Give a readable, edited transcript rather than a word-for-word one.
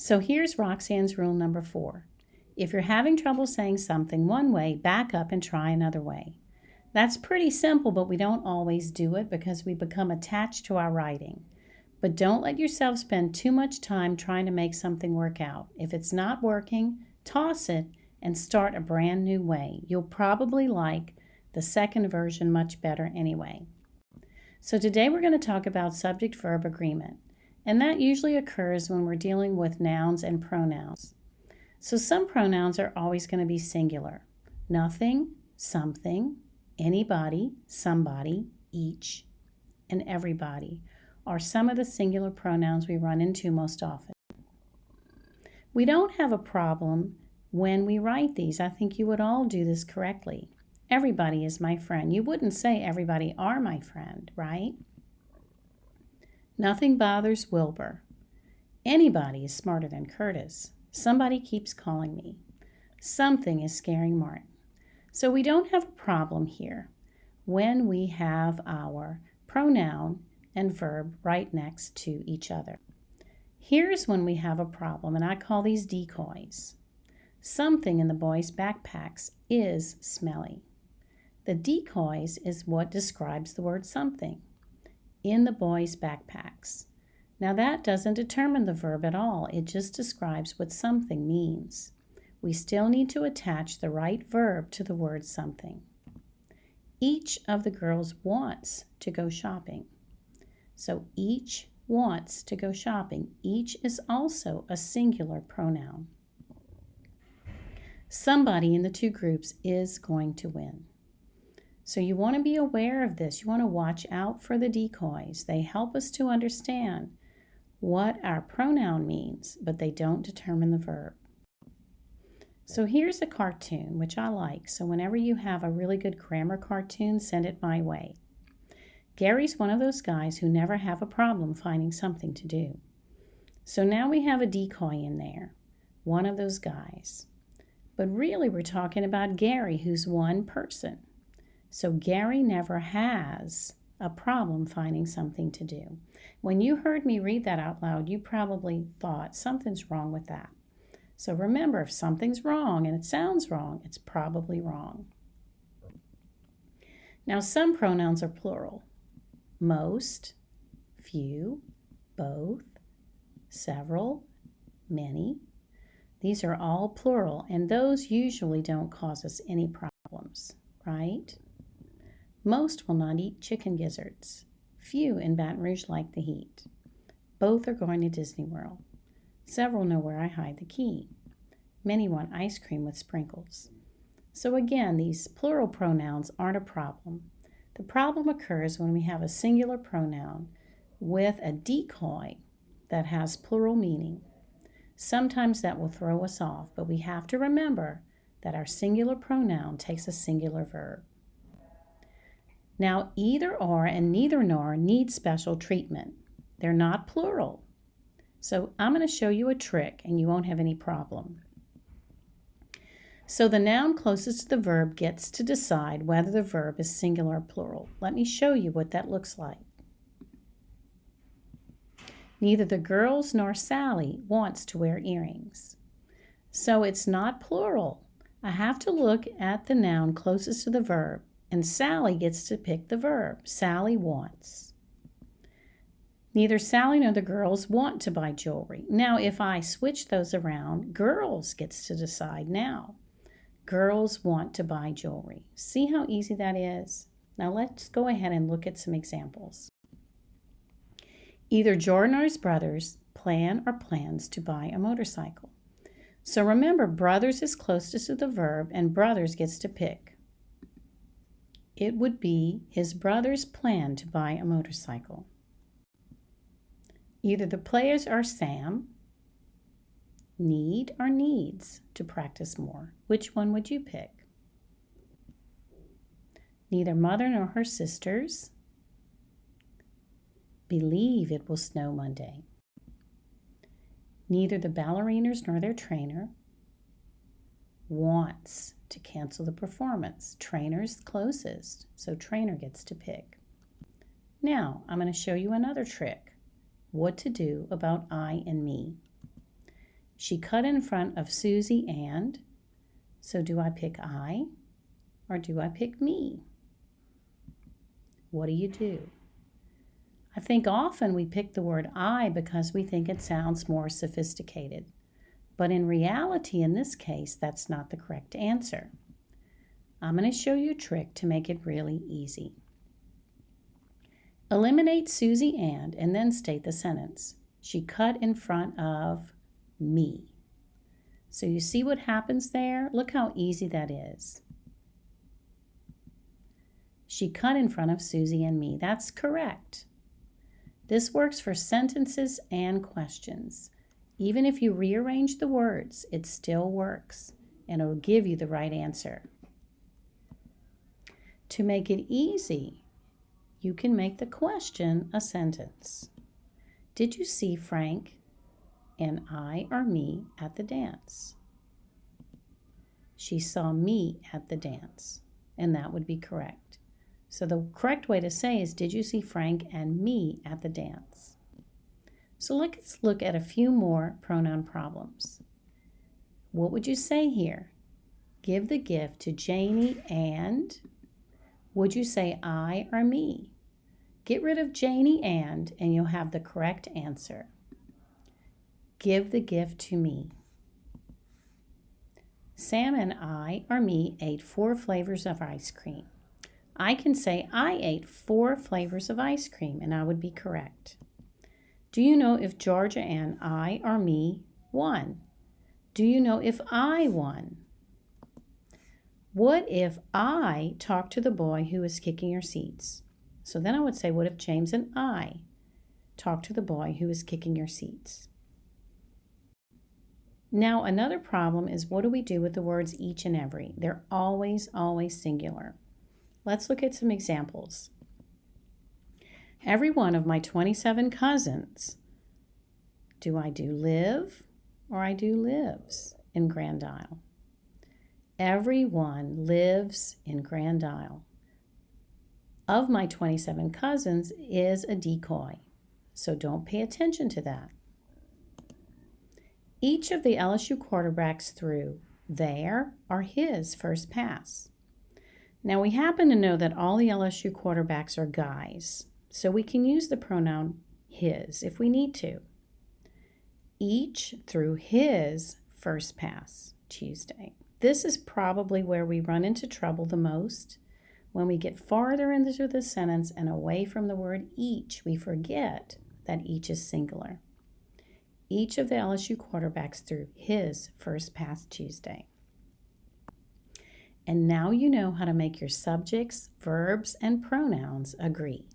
So here's Roxanne's rule number 4. If you're having trouble saying something one way, back up and try another way. That's pretty simple, but we don't always do it because we become attached to our writing. But don't let yourself spend too much time trying to make something work out. If it's not working, toss it and start a brand new way. You'll probably like the second version much better anyway. So today we're going to talk about subject-verb agreement, and that usually occurs when we're dealing with nouns and pronouns. So some pronouns are always going to be singular. Nothing, something, anybody, somebody, each, and everybody are some of the singular pronouns we run into most often. We don't have a problem when we write these. I think you would all do this correctly. Everybody is my friend. You wouldn't say everybody are my friend, right? Nothing bothers Wilbur. Anybody is smarter than Curtis. Somebody keeps calling me. Something is scaring Martin. So we don't have a problem here when we have our pronoun and verb right next to each other. Here's when we have a problem, and I call these decoys. Something in the boys' backpacks is smelly. The decoys is what describes the word something in the boys' backpacks. Now that doesn't determine the verb at all. It just describes what something means. We still need to attach the right verb to the word something. Each of the girls wants to go shopping. So each wants to go shopping. Each is also a singular pronoun. Somebody in the two groups is going to win. So you want to be aware of this. You want to watch out for the decoys. They help us to understand what our pronoun means, but they don't determine the verb. So here's a cartoon, which I like. So whenever you have a really good grammar cartoon, send it my way. Gary's one of those guys who never have a problem finding something to do. So now we have a decoy in there, one of those guys. But really we're talking about Gary, who's one person. So Gary never has a problem finding something to do. When you heard me read that out loud, you probably thought something's wrong with that. So remember, if something's wrong and it sounds wrong, it's probably wrong. Now some pronouns are plural. Most, few, both, several, many. These are all plural, and those usually don't cause us any problems, right? Most will not eat chicken gizzards. Few in Baton Rouge like the heat. Both are going to Disney World. Several know where I hide the key. Many want ice cream with sprinkles. So again, these plural pronouns aren't a problem. The problem occurs when we have a singular pronoun with a decoy that has plural meaning. Sometimes that will throw us off, but we have to remember that our singular pronoun takes a singular verb. Now, either or and neither nor need special treatment. They're not plural. So I'm going to show you a trick and you won't have any problem. So the noun closest to the verb gets to decide whether the verb is singular or plural. Let me show you what that looks like. Neither the girls nor Sally wants to wear earrings. So it's not plural. I have to look at the noun closest to the verb, and Sally gets to pick the verb. Sally wants. Neither Sally nor the girls want to buy jewelry. Now, if I switch those around, girls gets to decide now. Girls want to buy jewelry. See how easy that is? Now let's go ahead and look at some examples. Either Jordan or his brothers plan or plans to buy a motorcycle. So remember, brothers is closest to the verb, and brothers gets to pick. It would be his brothers plan to buy a motorcycle. Either the players are Sam, need or needs to practice more. Which one would you pick? Neither mother nor her sisters believe it will snow Monday. Neither the ballerinas nor their trainer wants to cancel the performance. Trainer's closest, so trainer gets to pick. Now, I'm going to show you another trick. What to do about I and me. She cut in front of Susie and, so do I pick I or do I pick me? What do you do? I think often we pick the word I because we think it sounds more sophisticated. But in reality, in this case, that's not the correct answer. I'm going to show you a trick to make it really easy. Eliminate Susie and then state the sentence. She cut in front of me. So you see what happens there? Look how easy that is. She cut in front of Susie and me. That's correct. This works for sentences and questions. Even if you rearrange the words, it still works, and it will give you the right answer. To make it easy, you can make the question a sentence. Did you see Frank and I or me at the dance? She saw me at the dance, and that would be correct. So the correct way to say is, did you see Frank and me at the dance? So let's look at a few more pronoun problems. What would you say here? Give the gift to Janie and, would you say I or me? Get rid of Janie and you'll have the correct answer. Give the gift to me. Sam and I or me ate 4 flavors of ice cream. I can say I ate 4 flavors of ice cream, and I would be correct. Do you know if Georgia and I or me won? Do you know if I won? What if I talked to the boy who was kicking your seats? So then I would say, what if James and I talked to the boy who was kicking your seats? Now, another problem is, what do we do with the words each and every? They're always singular. Let's look at some examples. Every one of my 27 cousins. Do I do live or I do lives in Grand Isle? Everyone lives in Grand Isle. Of my 27 cousins is a decoy, so don't pay attention to that. Each of the LSU quarterbacks threw their or his first pass. Now, we happen to know that all the LSU quarterbacks are guys, so we can use the pronoun his if we need to. Each threw his first pass Tuesday. This is probably where we run into trouble the most. When we get farther into the sentence and away from the word each, we forget that each is singular. Each of the LSU quarterbacks threw his first pass Tuesday. And now you know how to make your subjects, verbs, and pronouns agree.